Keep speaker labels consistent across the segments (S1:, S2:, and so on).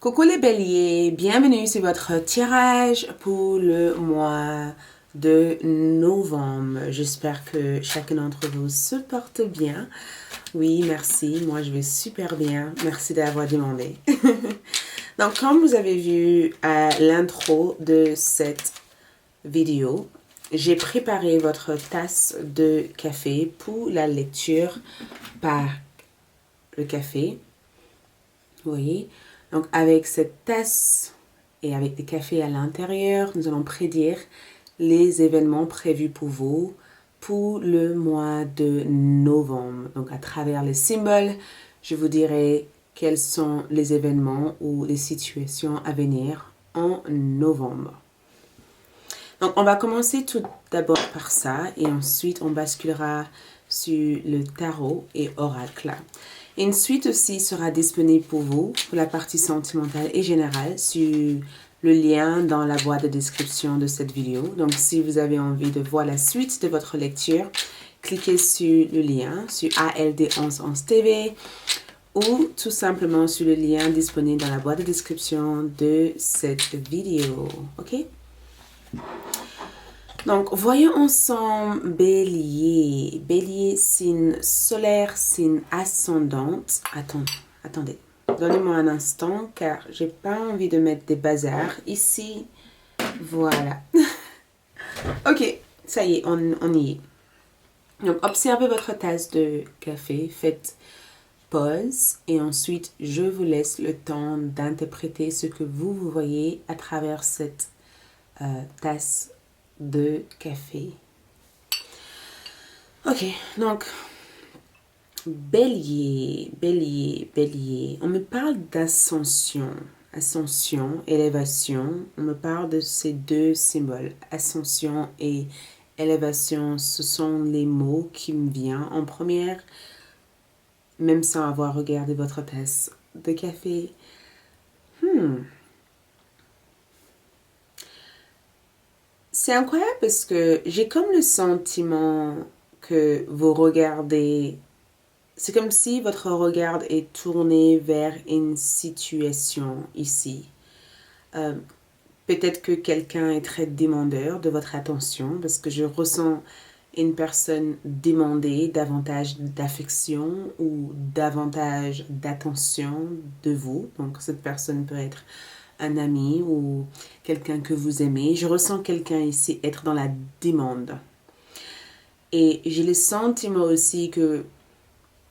S1: Coucou les béliers, bienvenue sur votre tirage pour le mois de novembre. J'espère que chacun d'entre vous se porte bien. Oui, merci, moi je vais super bien. Merci d'avoir demandé. Donc comme vous avez vu à l'intro de cette vidéo, j'ai préparé votre tasse de café pour la lecture par le café. Vous voyez? Donc, avec cette tasse et avec des cafés à l'intérieur, nous allons prédire les événements prévus pour vous pour le mois de novembre. Donc, à travers les symboles, je vous dirai quels sont les événements ou les situations à venir en novembre. Donc, on va commencer tout d'abord par ça et ensuite on basculera sur le tarot et oracle. Une suite aussi sera disponible pour vous, pour la partie sentimentale et générale, sur le lien dans la boîte de description de cette vidéo. Donc, si vous avez envie de voir la suite de votre lecture, cliquez sur le lien, sur ALD1111 TV, ou tout simplement sur le lien disponible dans la boîte de description de cette vidéo. OK? Donc, voyons ensemble Bélier. Bélier, signe solaire, signe ascendante. Attendez. Donnez-moi un instant car j'ai pas envie de mettre des bazars ici. Voilà. Ok, ça y est, on y est. Donc, observez votre tasse de café. Faites pause et ensuite, je vous laisse le temps d'interpréter ce que vous voyez à travers cette tasse de café. Ok, donc, bélier. On me parle d'ascension, élévation. On me parle de ces deux symboles, ascension et élévation. Ce sont les mots qui me viennent en première, même sans avoir regardé votre tasse de café. C'est incroyable parce que j'ai comme le sentiment que vous regardez, c'est comme si votre regard est tourné vers une situation ici. Peut-être que quelqu'un est très demandeur de votre attention parce que je ressens une personne demander davantage d'affection ou davantage d'attention de vous. Donc cette personne peut être un ami ou quelqu'un que vous aimez. Je ressens quelqu'un ici être dans la demande. Et j'ai le sentiment aussi que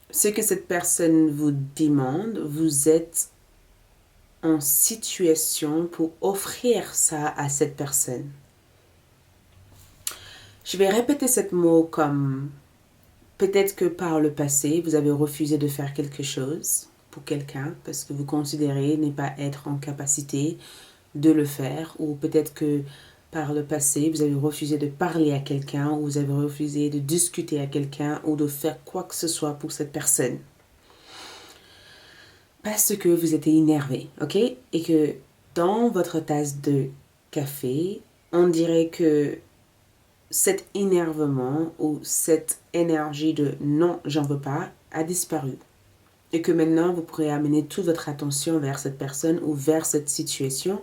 S1: ce que cette personne vous demande, vous êtes en situation pour offrir ça à cette personne. Je vais répéter ce mot comme peut-être que par le passé, vous avez refusé de faire quelque chose pour quelqu'un parce que vous considérez ne pas être en capacité de le faire, ou peut-être que par le passé, vous avez refusé de parler à quelqu'un, ou vous avez refusé de discuter à quelqu'un, ou de faire quoi que ce soit pour cette personne. Parce que vous étiez énervé, ok? Et que dans votre tasse de café, on dirait que cet énervement ou cette énergie de non, j'en veux pas, a disparu. Et que maintenant, vous pourrez amener toute votre attention vers cette personne ou vers cette situation,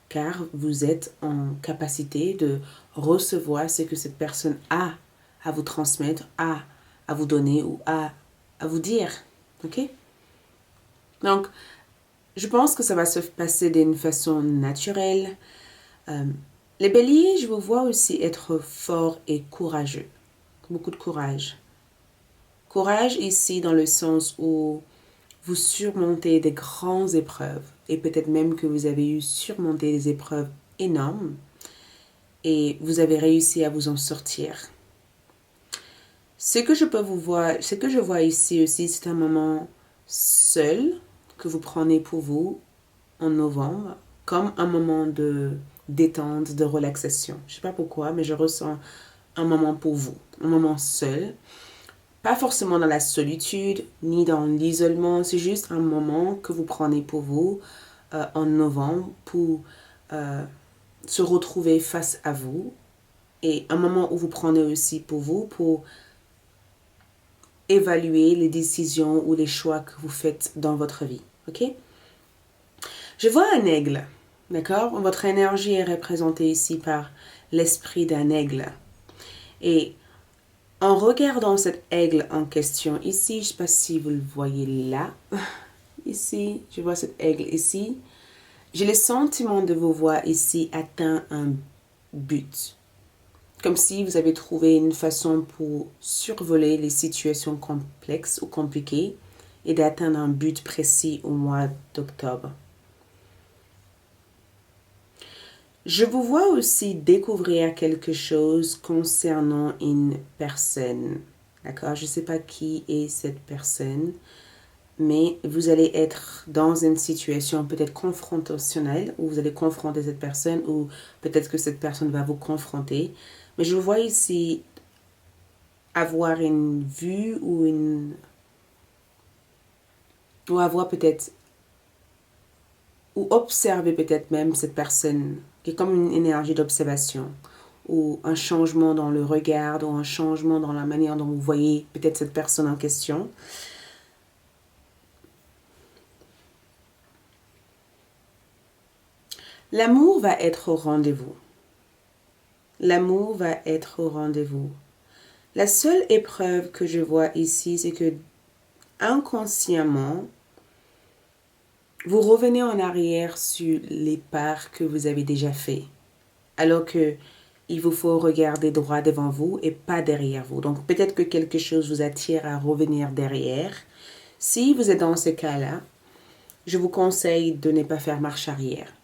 S1: car vous êtes en capacité de recevoir ce que cette personne a à vous transmettre, a à vous donner ou a à vous dire. Ok? Donc, je pense que ça va se passer d'une façon naturelle. Les béliers, je vous vois aussi être fort et courageux. Beaucoup de courage. Courage ici dans le sens où vous surmontez des grandes épreuves et peut-être même que vous avez eu surmonté des épreuves énormes et vous avez réussi à vous en sortir. Ce que je vois ici aussi, c'est un moment seul que vous prenez pour vous en novembre, comme un moment de détente, de relaxation. Je ne sais pas pourquoi, mais je ressens un moment pour vous, un moment seul. Pas forcément dans la solitude, ni dans l'isolement, c'est juste un moment que vous prenez pour vous en novembre pour se retrouver face à vous et un moment où vous prenez aussi pour vous pour évaluer les décisions ou les choix que vous faites dans votre vie. Ok? Je vois un aigle, d'accord? Votre énergie est représentée ici par l'esprit d'un aigle. Et en regardant cet aigle en question ici, je ne sais pas si vous le voyez là, ici, je vois cet aigle ici. J'ai le sentiment de vous voir ici atteindre un but. Comme si vous avez trouvé une façon pour survoler les situations complexes ou compliquées et d'atteindre un but précis au mois d'octobre. Je vous vois aussi découvrir quelque chose concernant une personne. D'accord? Je ne sais pas qui est cette personne, mais vous allez être dans une situation peut-être confrontationnelle où vous allez confronter cette personne ou peut-être que cette personne va vous confronter. Mais je vois ici avoir une vue ou avoir peut-être ou observer peut-être même cette personne qui est comme une énergie d'observation ou un changement dans le regard ou un changement dans la manière dont vous voyez peut-être cette personne en question. L'amour va être au rendez-vous. L'amour va être au rendez-vous. La seule épreuve que je vois ici, c'est que inconsciemment, vous revenez en arrière sur les pas que vous avez déjà faits. Alors que il vous faut regarder droit devant vous et pas derrière vous. Donc peut-être que quelque chose vous attire à revenir derrière. Si vous êtes dans ce cas-là, je vous conseille de ne pas faire marche arrière.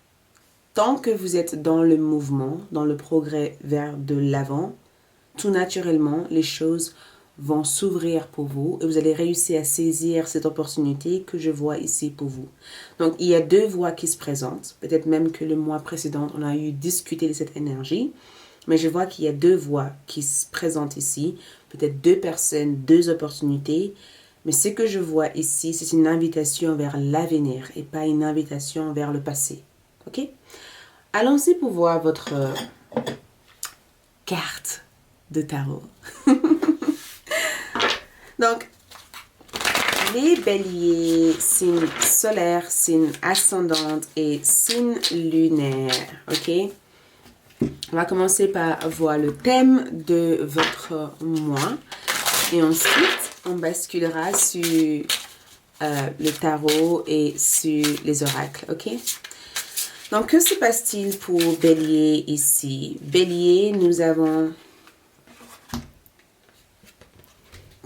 S1: Tant que vous êtes dans le mouvement, dans le progrès vers de l'avant, tout naturellement, les choses vont s'ouvrir pour vous et vous allez réussir à saisir cette opportunité que je vois ici pour vous. Donc, il y a deux voies qui se présentent. Peut-être même que le mois précédent, on a eu discuté de cette énergie. Mais je vois qu'il y a deux voies qui se présentent ici. Peut-être deux personnes, deux opportunités. Mais ce que je vois ici, c'est une invitation vers l'avenir et pas une invitation vers le passé. OK? Allons-y pour voir votre carte de tarot. Donc, les béliers, signe solaire, signe ascendante et signe lunaire. OK? On va commencer par voir le thème de votre mois. Et ensuite, on basculera sur le tarot et sur les oracles. OK? Donc, que se passe-t-il pour Bélier ici? Bélier, nous avons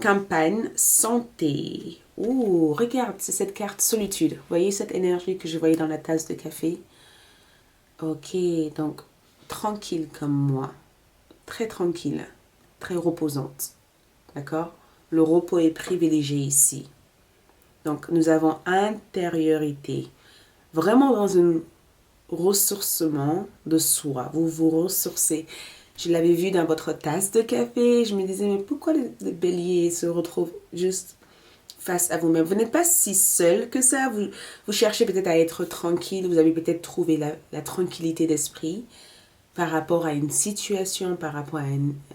S1: campagne, santé. Ouh, regarde, c'est cette carte solitude. Vous voyez cette énergie que je voyais dans la tasse de café? Ok, donc tranquille comme moi. Très tranquille, très reposante. D'accord? Le repos est privilégié ici. Donc, nous avons intériorité. Vraiment dans un ressourcement de soi. Vous vous ressourcez. Je l'avais vu dans votre tasse de café. Je me disais, mais pourquoi le bélier se retrouve juste face à vous-même? Vous n'êtes pas si seul que ça. Vous cherchez peut-être à être tranquille. Vous avez peut-être trouvé la tranquillité d'esprit par rapport à une situation, par rapport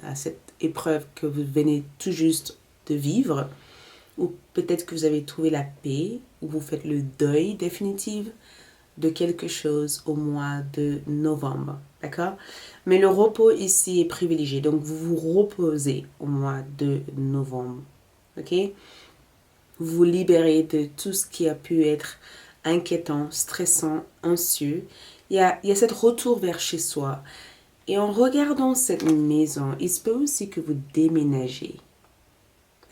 S1: à cette épreuve que vous venez tout juste de vivre. Ou peut-être que vous avez trouvé la paix, ou vous faites le deuil définitif de quelque chose au mois de novembre. D'accord? Mais le repos ici est privilégié. Donc, vous vous reposez au mois de novembre. OK? Vous vous libérez de tout ce qui a pu être inquiétant, stressant, anxieux. Il y a cette retour vers chez soi. Et en regardant cette maison, il se peut aussi que vous déménagez.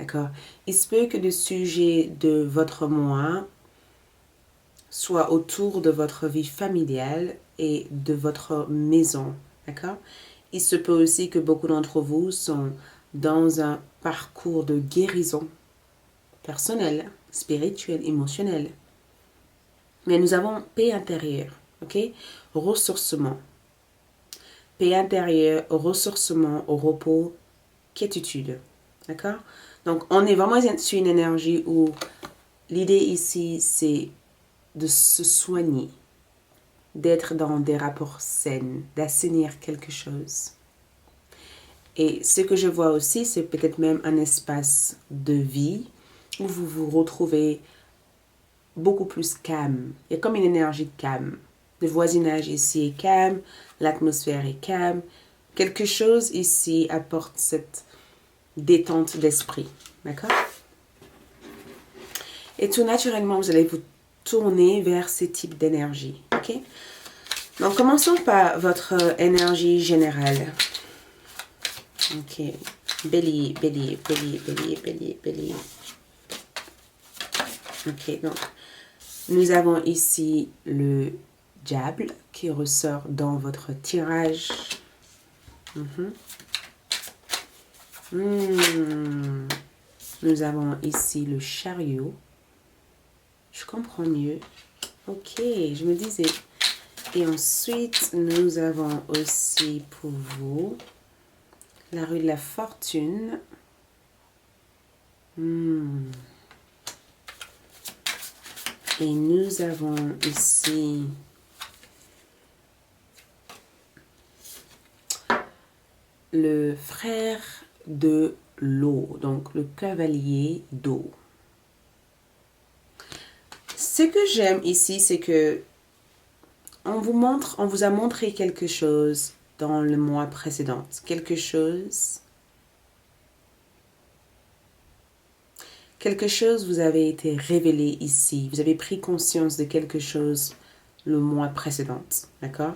S1: D'accord? Il se peut que le sujet de votre mois soit autour de votre vie familiale et de votre maison. D'accord? Il se peut aussi que beaucoup d'entre vous sont dans un parcours de guérison personnelle, spirituelle, émotionnelle. Mais nous avons paix intérieure. OK? Ressourcement. Paix intérieure, ressourcement, au repos, quiétude. D'accord? Donc, on est vraiment sur une énergie où l'idée ici, c'est de se soigner, d'être dans des rapports sains, d'assainir quelque chose. Et ce que je vois aussi, c'est peut-être même un espace de vie où vous vous retrouvez beaucoup plus calme. Il y a comme une énergie calme. Le voisinage ici est calme, l'atmosphère est calme. Quelque chose ici apporte cette détente d'esprit. D'accord? Et tout naturellement, vous allez vous tourner vers ces types d'énergie. Ok? Donc, commençons par votre énergie générale. Ok. Bélier, bélier, bélier, bélier, bélier, bélier. Ok, donc, nous avons ici le diable qui ressort dans votre tirage. Nous avons ici le chariot. Je comprends mieux. Ok, je me disais. Et ensuite, nous avons aussi pour vous la rue de la fortune. Et nous avons ici le frère de l'eau, donc le cavalier d'eau. Ce que j'aime ici, c'est que on vous a montré quelque chose dans le mois précédent. Quelque chose vous avez été révélé ici. Vous avez pris conscience de quelque chose le mois précédent. D'accord?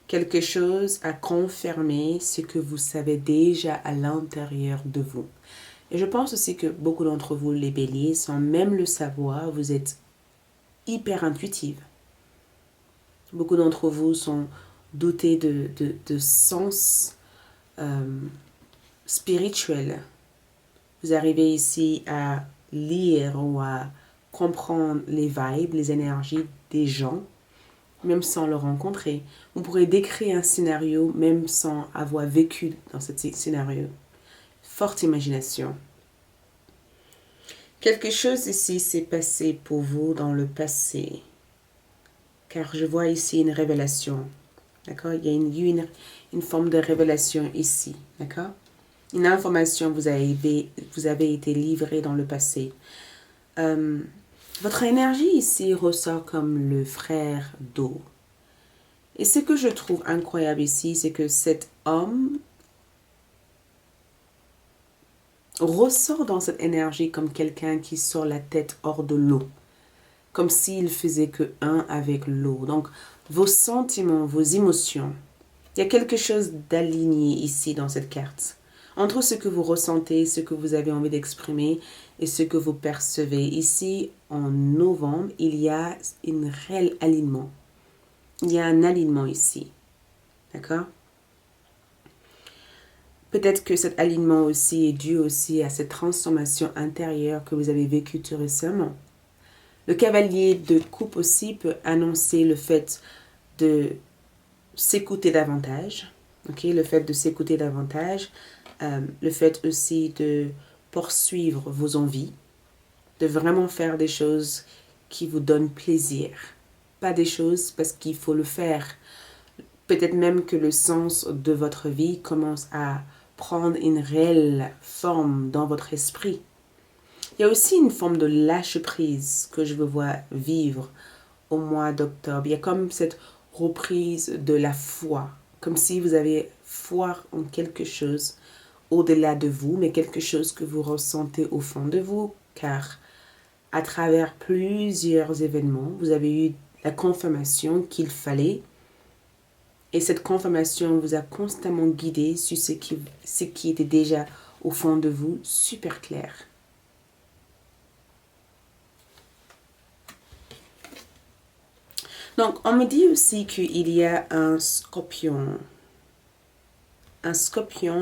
S1: Quelque chose a confirmé ce que vous savez déjà à l'intérieur de vous. Et je pense aussi que beaucoup d'entre vous, les béliers, sans même le savoir, vous êtes hyper intuitifs. Beaucoup d'entre vous sont dotés de sens spirituel. Vous arrivez ici à lire ou à comprendre les vibes, les énergies des gens, même sans le rencontrer. Vous pourrez décrire un scénario même sans avoir vécu dans ce scénario. Forte imagination. Quelque chose ici s'est passé pour vous dans le passé. Car je vois ici une révélation. D'accord? Il y a une forme de révélation ici. D'accord? Une information vous avez été livrée dans le passé. Votre énergie ici ressort comme le frère d'eau. Et ce que je trouve incroyable ici, c'est que cet homme ressort dans cette énergie comme quelqu'un qui sort la tête hors de l'eau. Comme s'il faisait que un avec l'eau. Donc, vos sentiments, vos émotions. Il y a quelque chose d'aligné ici dans cette carte. Entre ce que vous ressentez, ce que vous avez envie d'exprimer et ce que vous percevez. Ici, en novembre, il y a un réel alignement. Il y a un alignement ici. D'accord? Peut-être que cet alignement aussi est dû aussi à cette transformation intérieure que vous avez vécue tout récemment. Le cavalier de coupe aussi peut annoncer le fait de s'écouter davantage. Okay? Le fait de s'écouter davantage. Le fait aussi de poursuivre vos envies, de vraiment faire des choses qui vous donnent plaisir. Pas des choses parce qu'il faut le faire. Peut-être même que le sens de votre vie commence à prendre une réelle forme dans votre esprit. Il y a aussi une forme de lâche-prise que je veux voir vivre au mois d'octobre. Il y a comme cette reprise de la foi, comme si vous avez foi en quelque chose au-delà de vous, mais quelque chose que vous ressentez au fond de vous, car à travers plusieurs événements, vous avez eu la confirmation qu'il fallait, et cette confirmation vous a constamment guidé sur ce qui était déjà au fond de vous, super clair. Donc, on me dit aussi qu'il y a un scorpion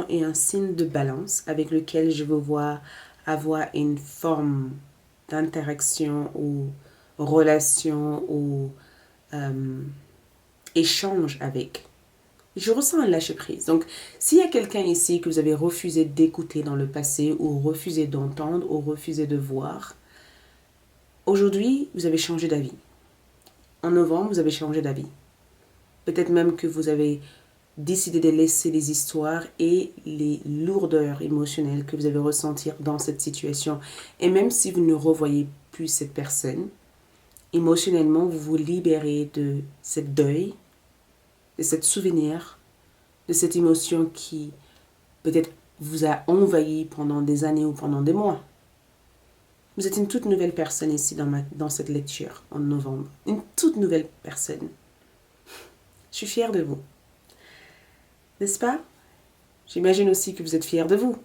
S1: et un signe de balance avec lequel je veux voir avoir une forme d'interaction ou relation ou échange avec. Je ressens un lâcher-prise. Donc, s'il y a quelqu'un ici que vous avez refusé d'écouter dans le passé ou refusé d'entendre ou refusé de voir, aujourd'hui, vous avez changé d'avis. En novembre, vous avez changé d'avis. Peut-être même que vous avez décidé de laisser les histoires et les lourdeurs émotionnelles que vous avez ressentir dans cette situation. Et même si vous ne revoyez plus cette personne, émotionnellement, vous vous libérez de cette deuil, de cette souvenir, de cette émotion qui peut-être vous a envahi pendant des années ou pendant des mois. Vous êtes une toute nouvelle personne ici dans cette lecture en novembre. Une toute nouvelle personne. Je suis fière de vous. N'est-ce pas? J'imagine aussi que vous êtes fière de vous.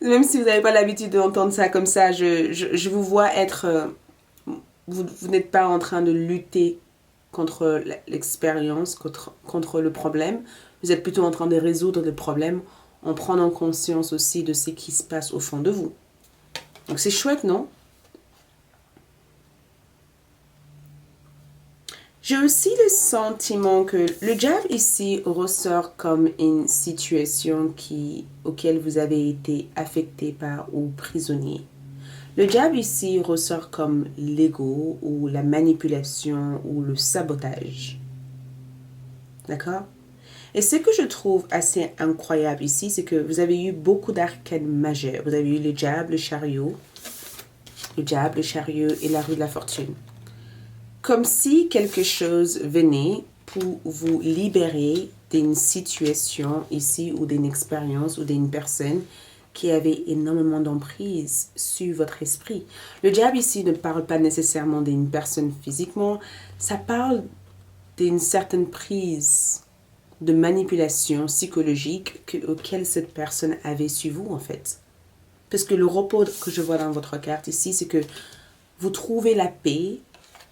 S1: Même si vous n'avez pas l'habitude d'entendre ça comme ça, je vous vois être... vous n'êtes pas en train de lutter contre l'expérience, contre le problème. Vous êtes plutôt en train de résoudre le problème en prenant conscience aussi de ce qui se passe au fond de vous. Donc c'est chouette, non? J'ai aussi le sentiment que le diable ici ressort comme une situation auquel vous avez été affecté par ou prisonnier. Le diable ici ressort comme l'ego ou la manipulation ou le sabotage. D'accord? Et ce que je trouve assez incroyable ici, c'est que vous avez eu beaucoup d'arcanes majeurs. Vous avez eu le diable, le chariot et la roue de la fortune. Comme si quelque chose venait pour vous libérer d'une situation ici ou d'une expérience ou d'une personne qui avait énormément d'emprise sur votre esprit. Le diable ici ne parle pas nécessairement d'une personne physiquement, ça parle d'une certaine prise de manipulation psychologique auquel cette personne avait sur vous en fait. Parce que le repos que je vois dans votre carte ici, c'est que vous trouvez la paix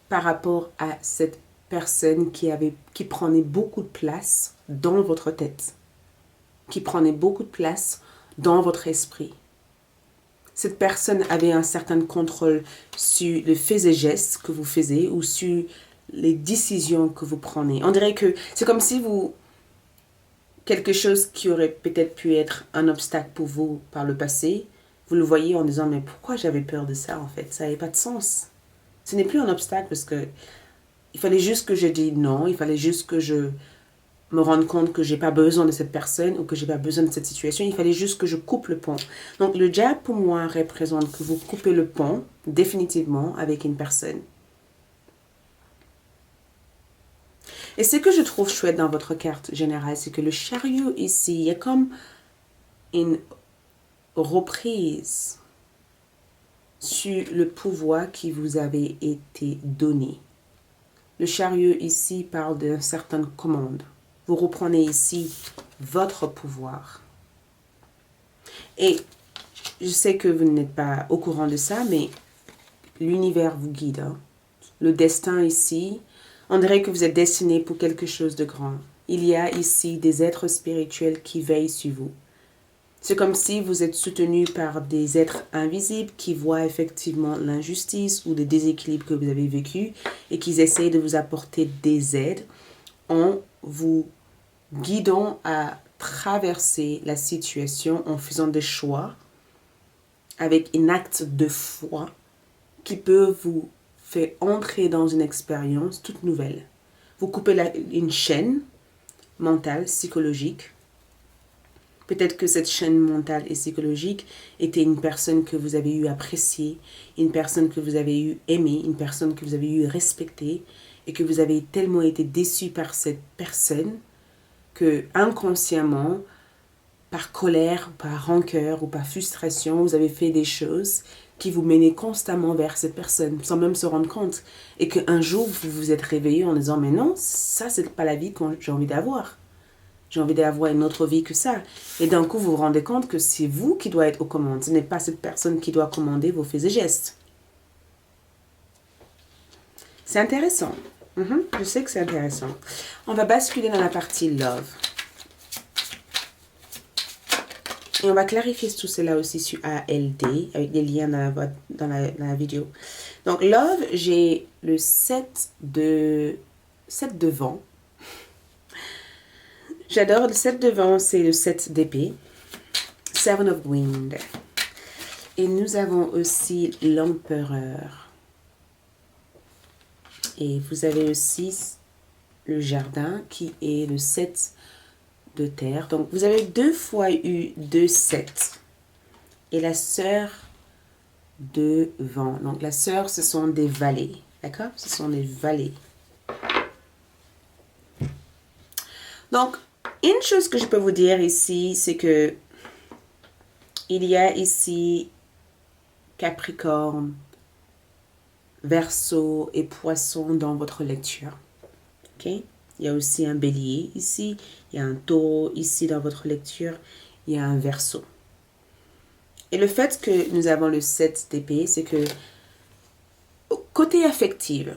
S1: par rapport à cette personne qui prenait beaucoup de place dans votre tête, qui prenait beaucoup de place dans votre esprit. Cette personne avait un certain contrôle sur le faits et gestes que vous faisiez ou sur les décisions que vous prenez. On dirait que c'est comme si quelque chose qui aurait peut-être pu être un obstacle pour vous par le passé, vous le voyez en disant, mais pourquoi j'avais peur de ça en fait? Ça n'avait pas de sens. Ce n'est plus un obstacle parce que il fallait juste que je dise non, il fallait juste que je me rende compte que j'ai pas besoin de cette personne ou que j'ai pas besoin de cette situation, il fallait juste que je coupe le pont. Donc le diable pour moi représente que vous coupez le pont définitivement avec une personne. Et ce que je trouve chouette dans votre carte générale, c'est que le chariot ici, il y a comme une reprise sur le pouvoir qui vous avait été donné. Le chariot ici parle d'une certaine commande. Vous reprenez ici votre pouvoir. Et je sais que vous n'êtes pas au courant de ça, mais l'univers vous guide. Hein. Le destin ici, on dirait que vous êtes destiné pour quelque chose de grand. Il y a ici des êtres spirituels qui veillent sur vous. C'est comme si vous êtes soutenu par des êtres invisibles qui voient effectivement l'injustice ou le déséquilibre que vous avez vécu et qui essayent de vous apporter des aides en vous guidant à traverser la situation en faisant des choix avec un acte de foi qui peut vous faire entrer dans une expérience toute nouvelle. Vous coupez une chaîne mentale, psychologique. Peut-être que cette chaîne mentale et psychologique était une personne que vous avez eu appréciée, une personne que vous avez eu aimée, une personne que vous avez eu respectée et que vous avez tellement été déçu par cette personne que inconsciemment, par colère, par rancœur ou par frustration, vous avez fait des choses qui vous menaient constamment vers cette personne sans même se rendre compte. Et qu'un jour, vous vous êtes réveillé en disant « Mais non, ça, c'est pas la vie que j'ai envie d'avoir. J'ai envie d'avoir une autre vie que ça. » Et d'un coup, vous vous rendez compte que c'est vous qui doit être aux commandes. Ce n'est pas cette personne qui doit commander vos faits et gestes. C'est intéressant. Je sais que c'est intéressant. On va basculer dans la partie love. Et on va clarifier tout cela aussi sur ALD, avec les liens dans la vidéo. Donc, love, j'ai le 7 de vent. J'adore le 7 de vent, c'est le 7 d'épée. Seven of Wind. Et nous avons aussi l'empereur. Et vous avez aussi le jardin qui est le 7 de terre. Donc, vous avez 2 fois eu 2 7. Et la sœur de vent. Donc, la sœur, ce sont des vallées. D'accord? Ce sont les valets. Donc, une chose que je peux vous dire ici, c'est que il y a ici Capricorne, Verseau et Poisson dans votre lecture. Ok? Il y a aussi un Bélier ici, il y a un Taureau ici dans votre lecture, il y a un Verseau. Et le fait que nous avons le 7 d'épée, c'est que côté affectif,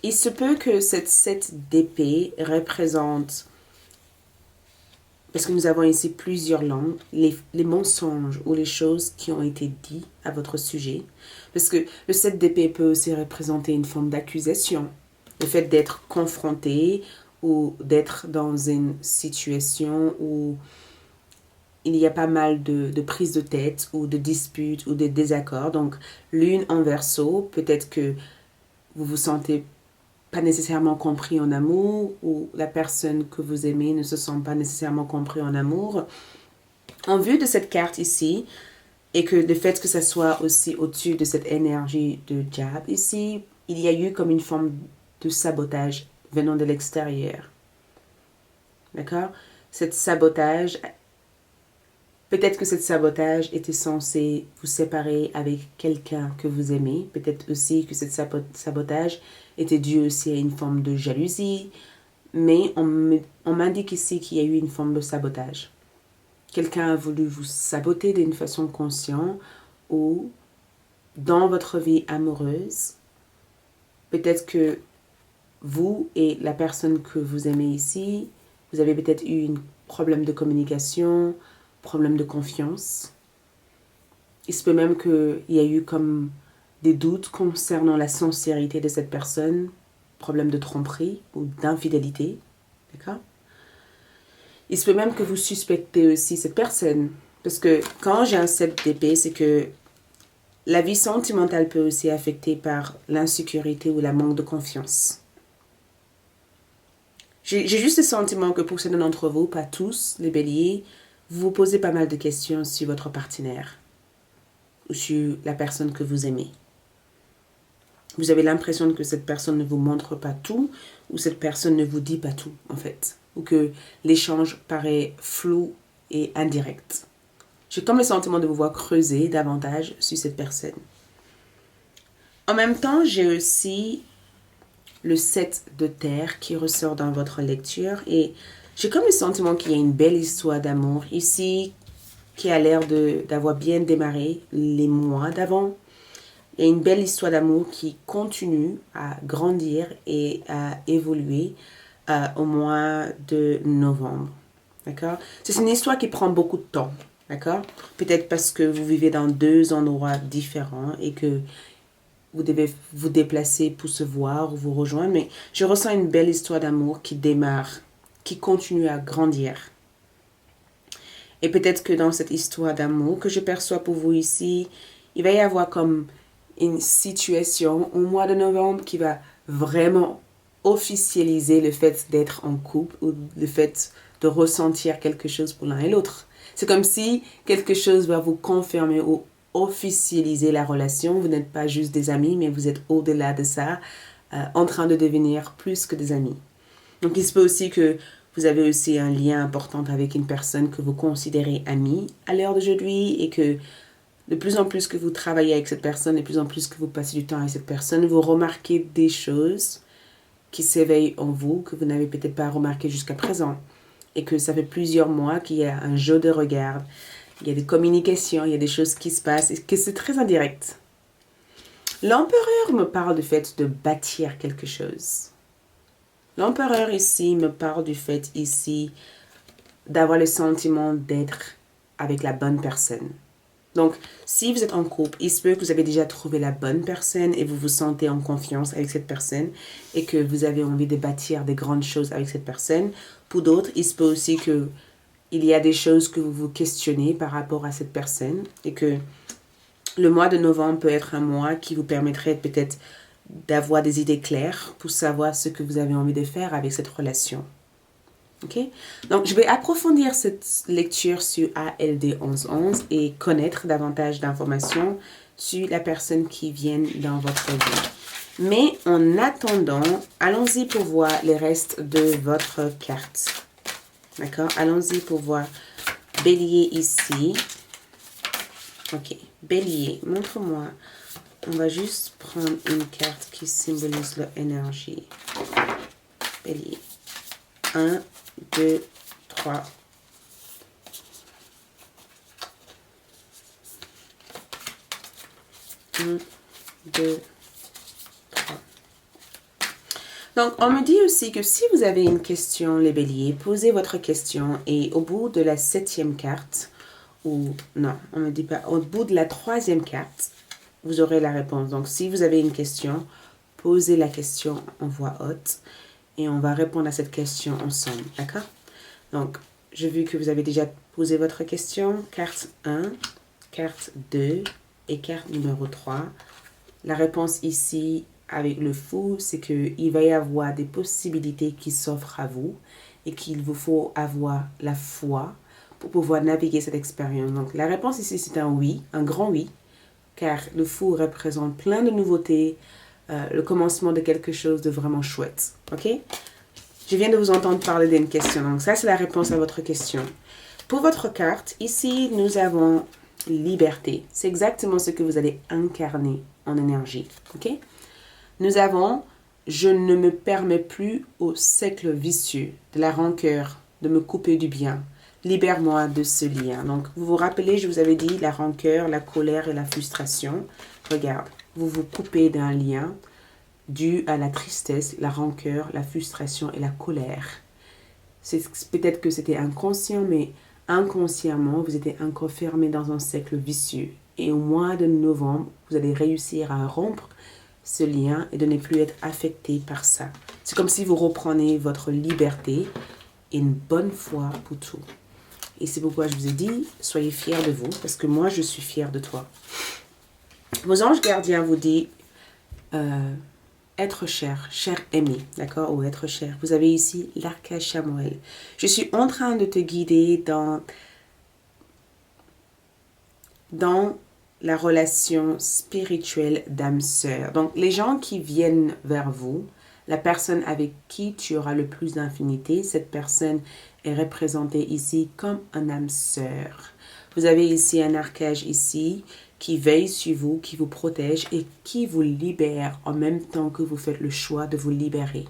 S1: il se peut que cette 7 d'épée représente, parce que nous avons ici plusieurs langues, les mensonges ou les choses qui ont été dites à votre sujet. Parce que le 7 d'épée peut aussi représenter une forme d'accusation. Le fait d'être confronté ou d'être dans une situation où il y a pas mal de prises de tête ou de disputes ou de désaccords. Donc, lune en Verseau, peut-être que vous vous sentez pas nécessairement compris en amour ou la personne que vous aimez ne se sent pas nécessairement compris en amour. En vue de cette carte ici, et que le fait que ça soit aussi au-dessus de cette énergie de diable ici, il y a eu comme une forme de sabotage venant de l'extérieur. D'accord? Cette sabotage, peut-être que cette sabotage était censé vous séparer avec quelqu'un que vous aimez. Peut-être aussi que cette sabotage était dû aussi à une forme de jalousie. Mais on m'indique ici qu'il y a eu une forme de sabotage. Quelqu'un a voulu vous saboter d'une façon consciente ou dans votre vie amoureuse. Peut-être que vous et la personne que vous aimez ici, vous avez peut-être eu un problème de communication, problème de confiance. Il se peut même qu'il y a eu comme des doutes concernant la sincérité de cette personne, problème de tromperie ou d'infidélité. D'accord? Il se peut même que vous suspectez aussi cette personne. Parce que quand j'ai un 7 d'épée, c'est que la vie sentimentale peut aussi être affectée par l'insécurité ou la manque de confiance. J'ai juste le sentiment que pour certains d'entre vous, pas tous, les béliers, vous vous posez pas mal de questions sur votre partenaire ou sur la personne que vous aimez. Vous avez l'impression que cette personne ne vous montre pas tout ou cette personne ne vous dit pas tout, en fait. Ou que l'échange paraît flou et indirect. J'ai comme le sentiment de vous voir creuser davantage sur cette personne. En même temps, j'ai aussi le 7 de terre qui ressort dans votre lecture et j'ai comme le sentiment qu'il y a une belle histoire d'amour ici qui a l'air d'avoir bien démarré les mois d'avant. Il y a une belle histoire d'amour qui continue à grandir et à évoluer au mois de novembre. D'accord? C'est une histoire qui prend beaucoup de temps. D'accord? Peut-être parce que vous vivez dans deux endroits différents et que vous devez vous déplacer pour se voir ou vous rejoindre. Mais je ressens une belle histoire d'amour qui démarre, qui continue à grandir. Et peut-être que dans cette histoire d'amour que je perçois pour vous ici, il va y avoir comme une situation au mois de novembre qui va vraiment officialiser le fait d'être en couple ou le fait de ressentir quelque chose pour l'un et l'autre. C'est comme si quelque chose va vous confirmer ou officialiser la relation. Vous n'êtes pas juste des amis, mais vous êtes au-delà de ça, en train de devenir plus que des amis. Donc il se peut aussi que vous avez aussi un lien important avec une personne que vous considérez amie à l'heure d'aujourd'hui et que de plus en plus que vous travaillez avec cette personne, de plus en plus que vous passez du temps avec cette personne, vous remarquez des choses qui s'éveillent en vous que vous n'avez peut-être pas remarqué jusqu'à présent. Et que ça fait plusieurs mois qu'il y a un jeu de regard, il y a des communications, il y a des choses qui se passent et que c'est très indirect. L'empereur me parle du fait de bâtir quelque chose. L'empereur ici me parle du fait ici d'avoir le sentiment d'être avec la bonne personne. Donc, si vous êtes en couple, il se peut que vous avez déjà trouvé la bonne personne et vous vous sentez en confiance avec cette personne et que vous avez envie de bâtir des grandes choses avec cette personne. Pour d'autres, il se peut aussi qu'il y a des choses que vous vous questionnez par rapport à cette personne et que le mois de novembre peut être un mois qui vous permettrait peut-être d'avoir des idées claires pour savoir ce que vous avez envie de faire avec cette relation. Ok? Donc, je vais approfondir cette lecture sur ALD 1111 et connaître davantage d'informations sur la personne qui vient dans votre vie. Mais en attendant, allons-y pour voir les restes de votre carte. D'accord? Allons-y pour voir Bélier ici. Ok, Bélier, montre-moi. On va juste prendre une carte qui symbolise leur énergie. Bélier. 1, 2, 3. Un, 2, 3. Donc, on me dit aussi que si vous avez une question, les béliers, posez votre question et au bout de la 7e carte, ou non, on ne me dit pas, au bout de la 3e carte, vous aurez la réponse. Donc, si vous avez une question, posez la question en voix haute et on va répondre à cette question ensemble, d'accord? Donc, j'ai vu que vous avez déjà posé votre question. Carte 1, carte 2 et carte numéro 3. La réponse ici, avec le fou, c'est qu'il va y avoir des possibilités qui s'offrent à vous et qu'il vous faut avoir la foi pour pouvoir naviguer cette expérience. Donc, la réponse ici, c'est un oui, un grand oui, car le fou représente plein de nouveautés, le commencement de quelque chose de vraiment chouette. Ok? Je viens de vous entendre parler d'une question. Donc, ça, c'est la réponse à votre question. Pour votre carte, ici, nous avons liberté. C'est exactement ce que vous allez incarner en énergie. Ok? Nous avons je ne me permets plus au cercle vicieux de la rancœur de me couper du bien. Libère-moi de ce lien. Donc, vous vous rappelez, je vous avais dit la rancœur, la colère et la frustration. Regarde, vous vous coupez d'un lien dû à la tristesse, la rancœur, la frustration et la colère. Peut-être que c'était inconscient, mais inconsciemment, vous étiez encore fermé dans un cercle vicieux. Et au mois de novembre, vous allez réussir à rompre ce lien et de ne plus être affecté par ça. C'est comme si vous reprenez votre liberté et une bonne foi pour tout. Et c'est pourquoi je vous ai dit, soyez fiers de vous, parce que moi, je suis fière de toi. Vos anges gardiens vous disent être cher, cher aimé, d'accord, ou être cher. Vous avez ici l'archange Chamuel. Je suis en train de te guider dans la relation spirituelle d'âme-sœur. Donc, les gens qui viennent vers vous, la personne avec qui tu auras le plus d'infinité, cette personne est représentée ici comme un âme-sœur. Vous avez ici un archange ici qui veille sur vous, qui vous protège et qui vous libère en même temps que vous faites le choix de vous libérer.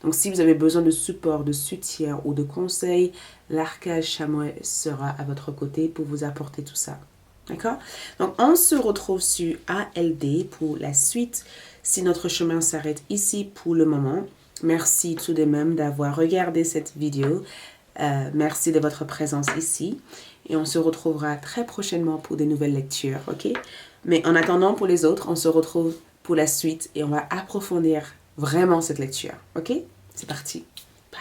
S1: Donc, si vous avez besoin de support, de soutien ou de conseils, l'archange Chamuel sera à votre côté pour vous apporter tout ça. D'accord? Donc, on se retrouve sur ALD pour la suite. Si notre chemin s'arrête ici pour le moment, merci tout de même d'avoir regardé cette vidéo. Merci de votre présence ici. Et on se retrouvera très prochainement pour de nouvelles lectures. Ok? Mais en attendant, pour les autres, on se retrouve pour la suite et on va approfondir vraiment cette lecture. Ok? C'est parti.